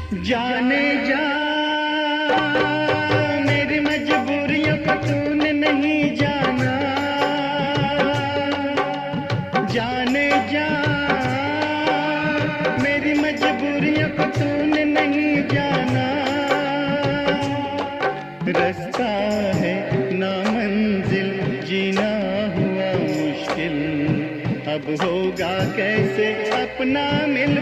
जाने जा मेरी मजबूरियों को तूने नहीं जाना। जाने जा मेरी मजबूरियों को तूने नहीं जाना। रास्ता है ना मंजिल, जीना हुआ मुश्किल, अब होगा कैसे अपना मिल